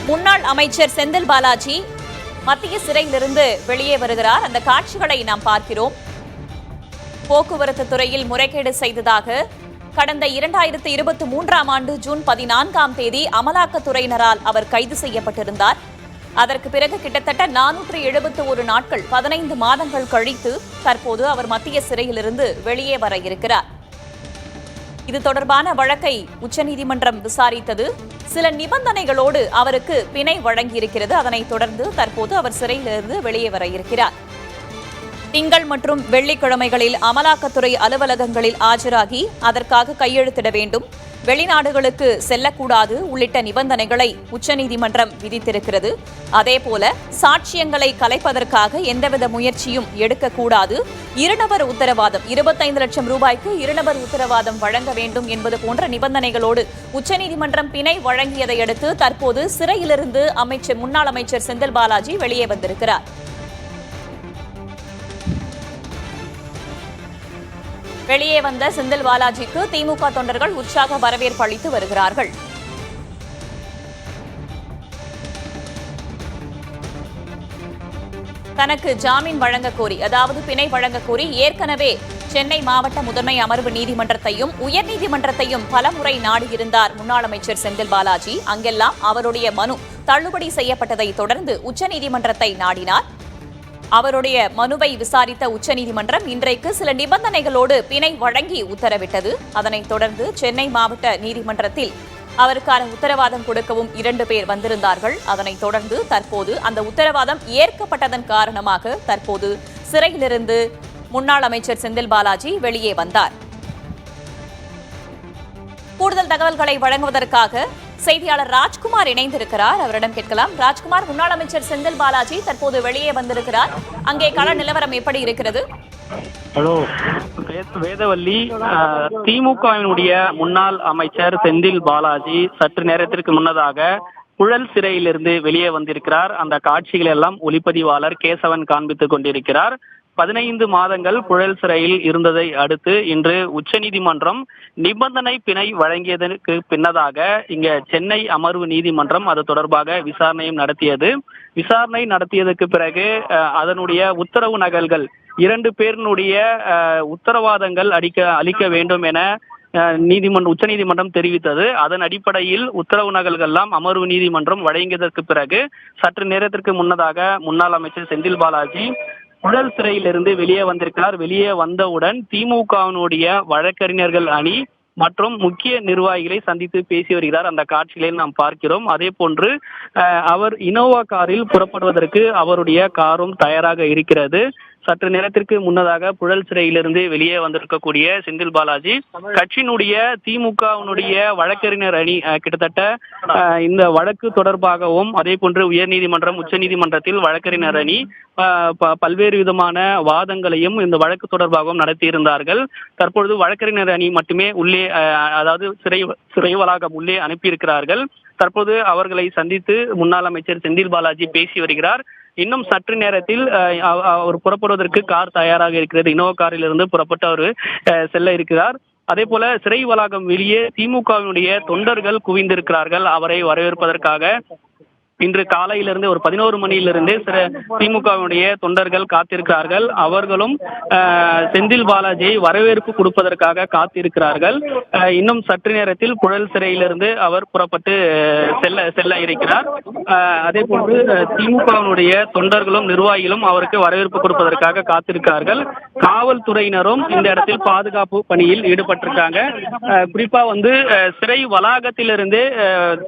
முன்னாள் அமைச்சர் செந்தில் பாலாஜி மத்திய சிறையிலிருந்து வெளியே வருகிறார். அந்த காட்சிகளை நாம் பார்க்கிறோம். போக்குவரத்து துறையில் முறைகேடு செய்ததாக கடந்த 2023ஆம் ஆண்டு ஜூன் 14ஆம் தேதி அமலாக்கத்துறையினரால் அவர் கைது செய்யப்பட்டிருந்தார். அதற்கு பிறகு கிட்டத்தட்ட 471 நாட்கள் 15 மாதங்கள் கழித்து தற்போது அவர் மத்திய சிறையிலிருந்து வெளியே வர இருக்கிறார். இது தொடர்பான வழக்கை உச்சநீதிமன்றம் விசாரித்தது. சில நிபந்தனைகளோடு அவருக்கு பிணை வழங்கியிருக்கிறது. அதனைத் தொடர்ந்து தற்போது அவர் சிறையிலிருந்து வெளியே வர இருக்கிறார். திங்கள் மற்றும் வெள்ளிக்கிழமைகளில் அமலாக்கத்துறை அலுவலகங்களில் ஆஜராகி அதற்காக கையெழுத்திட வேண்டும், வெளிநாடுகளுக்கு செல்லக்கூடாது உள்ளிட்ட நிபந்தனைகளை உச்சநீதிமன்றம் விதித்திருக்கிறது. அதேபோல சாட்சியங்களை கலைப்பதற்காக எந்தவித முயற்சியும் எடுக்கக்கூடாது, இருநபர் உத்தரவாதம் 25 லட்சம் ரூபாய்க்கு இருநபர் உத்தரவாதம் வழங்க வேண்டும் என்பது போன்ற நிபந்தனைகளோடு உச்சநீதிமன்றம் பிணை வழங்கியதை அடுத்து தற்போது சிறையிலிருந்து முன்னாள் அமைச்சர் செந்தில் பாலாஜி வெளியே வந்திருக்கிறார். வெளியே வந்த செந்தில் பாலாஜிக்கு திமுக தொண்டர்கள் உற்சாக வரவேற்பு அளித்து வருகிறார்கள். தனக்கு ஜாமீன் வழங்கக் கோரி, அதாவது பிணை வழங்கக் கோரி ஏற்கனவே சென்னை மாவட்ட முதன்மை அமர்வு நீதிமன்றத்தையும் உயர்நீதிமன்றத்தையும் பலமுறை நாடியிருந்தார் முன்னாள் அமைச்சர் செந்தில் பாலாஜி. அங்கெல்லாம் அவருடைய மனு தள்ளுபடி செய்யப்பட்டதை தொடர்ந்து உச்சநீதிமன்றத்தை நாடினார். அவருடைய மனுவை விசாரித்த உச்சநீதிமன்றம் இன்றைக்கு சில நிபந்தனைகளோடு பிணை வழங்கி உத்தரவிட்டது. அதனைத் தொடர்ந்து சென்னை மாவட்ட நீதிமன்றத்தில் அவருக்கான உத்தரவாதம் கொடுக்கவும் 2 பேர் வந்திருந்தார்கள். அதனைத் தொடர்ந்து தற்போது அந்த உத்தரவாதம் ஏற்கப்பட்டதன் காரணமாக தற்போது சிறையிலிருந்து முன்னாள் அமைச்சர் செந்தில் பாலாஜி வெளியே வந்தார். கூடுதல் தகவல்களை வழங்குவதற்காக செய்தியாளர் ராஜ்குமார் இணைந்திருக்கிறார். அவரிடம் கேட்கலாம். ராஜ்குமார், முன்னாள் அமைச்சர் செந்தில் பாலாஜி தற்போது வெளியே வந்திருக்கிறார். அங்கே கள நிலவரம் எப்படி இருக்கிறது? ஹலோ வேதவல்லி, திமுகவினுடைய முன்னாள் அமைச்சர் செந்தில் பாலாஜி சற்று நேரத்திற்கு முன்னதாக புழல் சிறையிலிருந்து வெளியே வந்திருக்கிறார். அந்த காட்சிகள் எல்லாம் ஒளிப்பதிவாளர் கேசவன் காண்பித்துக் கொண்டிருக்கிறார். 15 மாதங்கள் புழல் சிறையில் இருந்ததை அடுத்து இன்று உச்சநீதிமன்றம் நிபந்தனை பிணை வழங்கியதற்கு பின்னதாக இங்க சென்னை அமர்வு நீதிமன்றம் அது தொடர்பாக விசாரணையும் நடத்தியது. விசாரணை நடத்தியதற்கு பிறகு அதனுடைய உத்தரவு நகல்கள் 2 பேரினுடைய உத்தரவாதங்கள் அளிக்க வேண்டும் என உச்சநீதிமன்றம் தெரிவித்தது. அதன் அடிப்படையில் உத்தரவு நகல்கள்லாம் அமர்வு நீதிமன்றம் வழங்கியதற்கு பிறகு சற்று நேரத்திற்கு முன்னதாக முன்னாள் அமைச்சர் செந்தில் பாலாஜி புழல் சிறையிலிருந்து வெளியே வந்திருக்கிறார். வெளியே வந்தவுடன் திமுகவினுடைய வழக்கறிஞர்கள் அணி மற்றும் முக்கிய நிர்வாகிகளை சந்தித்து பேசி வருகிறார். அந்த காட்சிகளை நாம் பார்க்கிறோம். அதே போன்று அவர் இனோவா காரில் புறப்படுவதற்கு அவருடைய காரும் தயாராக இருக்கிறது. சற்று நேரத்திற்கு முன்னதாக புழல் சிறையிலிருந்து வெளியே வந்திருக்கக்கூடிய செந்தில் பாலாஜி கட்சியினுடைய திமுகவினுடைய வழக்கறிஞர் அணி கிட்டத்தட்ட இந்த வழக்கு தொடர்பாகவும் அதே போன்று உயர்நீதிமன்றம் உச்சநீதிமன்றத்தில் வழக்கறிஞர் அணி பல்வேறு விதமான வாதங்களையும் இந்த வழக்கு தொடர்பாகவும் நடத்தியிருந்தார்கள். தற்பொழுது வழக்கறிஞர் அணி மட்டுமே உள்ளே, அதாவது சிறை வளாகம் உள்ளே அனுப்பியிருக்கிறார்கள். தற்போது அவர்களை சந்தித்து முன்னாள் அமைச்சர் செந்தில் பாலாஜி பேசி வருகிறார். இன்னும் சற்று நேரத்தில் அவர் புறப்படுவதற்கு கார் தயாராக இருக்கிறது. இனோவா காரில் இருந்து புறப்பட்டு அவர் செல்ல இருக்கிறார். அதே போல சிறை வளாகம் வெளியே திமுகவினுடைய தொண்டர்கள் குவிந்திருக்கிறார்கள் அவரை வரவேற்பதற்காக. இன்று காலையிலிருந்து ஒரு 11 மணியிலிருந்து திமுகவினுடைய தொண்டர்கள் காத்திருக்கிறார்கள். அவர்களும் செந்தில் பாலாஜியை வரவேற்பு கொடுப்பதற்காக காத்திருக்கிறார்கள். இன்னும் சற்று நேரத்தில் புழல் சிறையிலிருந்து அவர் புறப்பட்டு செல்ல இருக்கிறார். அதே போன்று திமுகவினுடைய தொண்டர்களும் நிர்வாகிகளும் அவருக்கு வரவேற்பு கொடுப்பதற்காக காத்திருக்கிறார்கள். காவல்துறையினரும் இந்த இடத்தில் பாதுகாப்பு பணியில் ஈடுபட்டிருக்காங்க. குறிப்பா சிறை வளாகத்திலிருந்து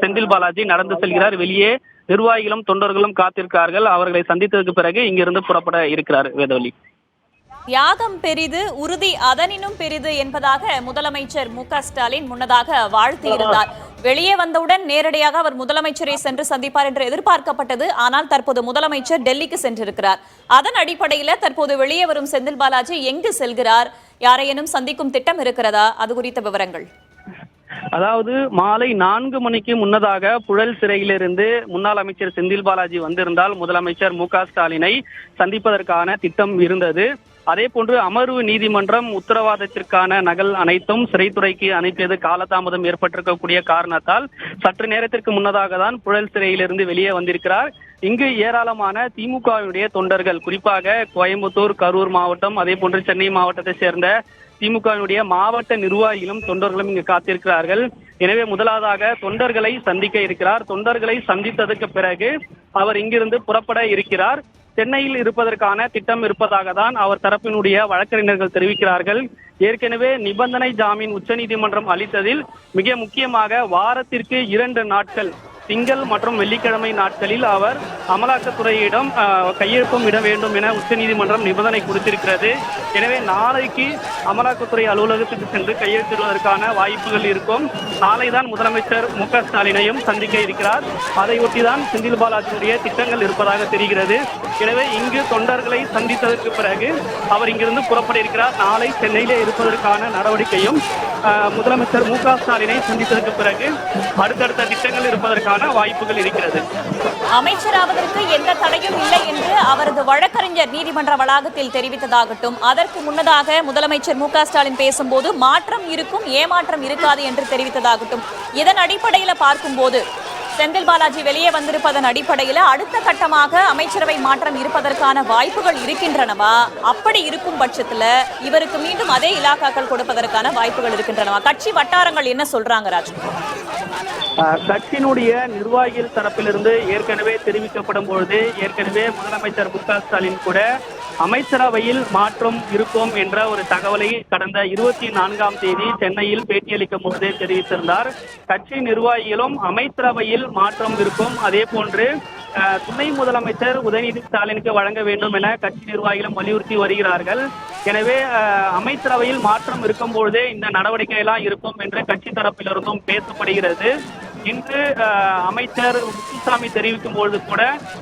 செந்தில் பாலாஜி நடந்து செல்கிறார். வெளியே நிர்வாகிகளும் தொண்டர்களும் காத்திருக்கிறார்கள். அவர்களை சந்தித்ததற்கு பிறகு இங்கிருந்து புறப்பட இருக்கிறார். வேதவல்லி, தியாகம் பெரிது, உறுதி அதனினும் பெரிது என்பதாக முதலமைச்சர் மு.க.ஸ்டாலின் முன்னதாக வாழ்த்தியிருந்தார். வெளியே வந்தவுடன் நேரடியாக அவர் முதலமைச்சரை சென்று சந்திப்பார் என்று எதிர்பார்க்கப்பட்டது. ஆனால் தற்போது முதலமைச்சர் டெல்லிக்கு சென்றிருக்கிறார். அதன் அடிப்படையில் தற்போது வெளியே வரும் செந்தில் பாலாஜி எங்கு செல்கிறார், யாரையேனும் சந்திக்கும் திட்டம் இருக்கிறதா? அது குறித்த விவரங்கள். அதாவது மாலை 4 மணிக்கு முன்னதாக புழல் சிறையிலிருந்து முன்னாள் அமைச்சர் செந்தில் பாலாஜி வந்திருந்தால் முதலமைச்சர் மு.க.ஸ்டாலினை சந்திப்பதற்கான திட்டம் இருந்தது. அதே போன்று அமர்வு நீதிமன்றம் உத்தரவாதத்திற்கான நகல் அனைத்தும் சிறைத்துறைக்கு அனுப்பியது காலதாமதம் ஏற்பட்டிருக்கக்கூடிய காரணத்தால் சற்று நேரத்திற்கு முன்னதாக தான் புழல் சிறையிலிருந்து வெளியே வந்திருக்கிறார். இங்கு ஏராளமான திமுகவினுடைய தொண்டர்கள், குறிப்பாக கோயம்புத்தூர், கரூர் மாவட்டம், அதே போன்று சென்னை மாவட்டத்தை சேர்ந்த திமுகவினுடைய மாவட்ட நிர்வாகிகளும் தொண்டர்களும் இங்கு காத்திருக்கிறார்கள். எனவே முதலாவதாக தொண்டர்களை சந்திக்க இருக்கிறார். தொண்டர்களை சந்தித்ததற்கு பிறகு அவர் இங்கிருந்து புறப்பட இருக்கிறார். சென்னையில் இருப்பதற்கான திட்டம் இருப்பதாக தான் அவர் தரப்பினுடைய வழக்கறிஞர்கள் தெரிவிக்கிறார்கள். ஏற்கனவே நிபந்தனை ஜாமீன் உச்சநீதிமன்றம் அளித்ததில் மிக முக்கியமாக வாரத்திற்கு 2 நாட்கள், திங்கள் மற்றும் வெள்ளிக்கிழமை நாட்களில் அவர் அமலாக்கத்துறையிடம் கையெழுத்தும் இட வேண்டும் என உச்சநீதிமன்றம் நிபந்தனை கொடுத்திருக்கிறது. எனவே நாளைக்கு அமலாக்கத்துறை அலுவலகத்துக்கு சென்று கையெழுத்திடுவதற்கான வாய்ப்புகள் இருக்கும். நாளை தான் முதலமைச்சர் மு.க. ஸ்டாலினையும் சந்திக்க இருக்கிறார். அதையொட்டிதான் செந்தில் பாலாஜியுடைய திட்டங்கள் இருப்பதாக தெரிகிறது. எனவே இங்கு தொண்டர்களை சந்தித்ததற்கு பிறகு அவர் இங்கிருந்து புறப்பட இருக்கிறார். நாளை சென்னையிலே இருப்பதற்கான நடவடிக்கையும் முதலமைச்சர் மு.க. ஸ்டாலினை சந்தித்ததற்கு பிறகு அடுத்தடுத்த திட்டங்கள் இருப்பதற்கான வாய்ப்புகள் இருக்கிறது. அமைச்சராவதற்கு எந்த தடையும் இல்லை என்று அவரது வழக்கறிஞர் நீதிமன்ற வளாகத்தில் தெரிவித்ததாகட்டும், அதற்கு முன்னதாக முதலமைச்சர் மு.க. ஸ்டாலின் பேசும்போது மாற்றம் இருக்கும், ஏமாற்றம் இருக்காது என்று தெரிவித்ததாகட்டும், இதன் அடிப்படையில் பார்க்கும்போது செந்தில் பாலாஜி வெளியே வந்திருப்பதன் அடிப்படையில் அடுத்த கட்டமாக அமைச்சரவை மாற்றம் இருப்பதற்கான வாய்ப்புகள் இருக்கின்றனவா? அப்படி இருக்கும் பட்சத்தில் இவருக்கு மீண்டும் அதே இலாக்காக்கள் கொடுப்பதற்கான வாய்ப்புகள் இருக்கின்றனவா? கட்சி வட்டாரங்கள் என்ன சொல்றாங்க ராஜ்? கட்சியினுடைய நிர்வாகிகள் தரப்பிலிருந்து ஏற்கனவே தெரிவிக்கப்படும் பொழுது ஏற்கனவே முதலமைச்சர் மு.க. ஸ்டாலின் கூட அமைச்சரவையில் மாற்றம் இருக்கும் என்ற ஒரு தகவலை கடந்த 24ஆம் தேதி சென்னையில் பேட்டியளிக்கும் பொழுதே தெரிவித்திருந்தார். கட்சி நிர்வாகிகளும் அமைச்சரவையில் மாற்றம் இருக்கும், அதே போன்று துணை முதலமைச்சர் உதயநிதி ஸ்டாலினுக்கு வழங்க வேண்டும் என கட்சி நிர்வாகிகளும் வலியுறுத்தி வருகிறார்கள். எனவே அமைச்சரவையில் மாற்றம் இருக்கும் பொழுதே இந்த நடவடிக்கை எல்லாம் இருக்கும் என்று கட்சி தரப்பிலிருந்தும் பேசப்படுகிறது. இன்று அமைச்சர் முத்துசாமி தெரிவிக்கும் பொழுது கூட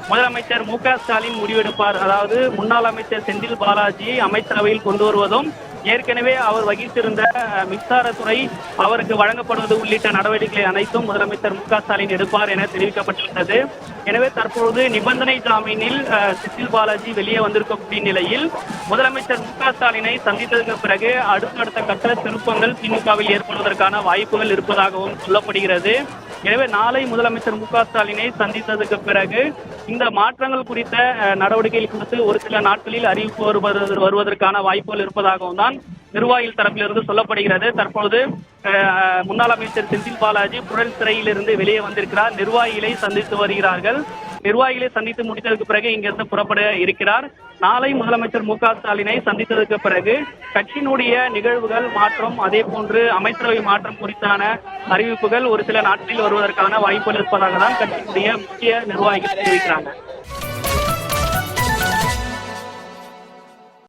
முதலமைச்சர் மு.க. ஸ்டாலின் முடிவெடுப்பார், அதாவது முன்னாள் அமைச்சர் செந்தில் பாலாஜியை அமைச்சரவையில் கொண்டு வருவதும் ஏற்கனவே அவர் வகித்திருந்த மின்சாரத்துறை அவருக்கு வழங்கப்படுவது உள்ளிட்ட நடவடிக்கைகளை அனைத்தும் முதலமைச்சர் மு.க. ஸ்டாலின் எடுப்பார் என தெரிவிக்கப்பட்டுள்ளது. எனவே தற்போது நிபந்தனை ஜாமீனில் செந்தில் பாலாஜி வெளியே வந்திருக்கக்கூடிய நிலையில் முதலமைச்சர் மு.க. ஸ்டாலினை சந்தித்ததற்கு பிறகு அடுத்தடுத்த கட்ட திருப்பங்கள் திமுகவில் ஏற்படுவதற்கான வாய்ப்புகள் இருப்பதாகவும் சொல்லப்படுகிறது. எனவே நாளை முதலமைச்சர் மு.க. ஸ்டாலினை சந்தித்ததற்கு பிறகு இந்த மாற்றங்கள் குறித்த நடவடிக்கைகள் குறித்து ஒரு சில நாட்களில் அறிவிப்பு வருவதற்கான வாய்ப்புகள் இருப்பதாகவும் தான் நிர்வாகிகள் தரப்பிலிருந்து சொல்லப்படுகிறது. தற்போது முன்னாள் அமைச்சர் செந்தில் பாலாஜி புழல் சிறையிலிருந்து வெளியே வந்திருக்கிறார். நிர்வாகிகளை சந்தித்து வருகிறார்கள். நிர்வாகிகளை சந்தித்து முடித்ததற்கு பிறகு இங்கிருந்து புறப்பட இருக்கிறார். நாளை முதலமைச்சர் மு.க. ஸ்டாலினை சந்தித்ததற்கு பிறகு கட்சியினுடைய நிகழ்வுகள் மாற்றம், அதே போன்று அமைச்சரவை மாற்றம் குறித்தான அறிவிப்புகள் ஒரு சில நாட்களில் வருவதற்கான வாய்ப்புகள் இருப்பதாக தான் கட்சியினுடைய முக்கிய நிர்வாகிகள் தெரிவிக்கிறாங்க.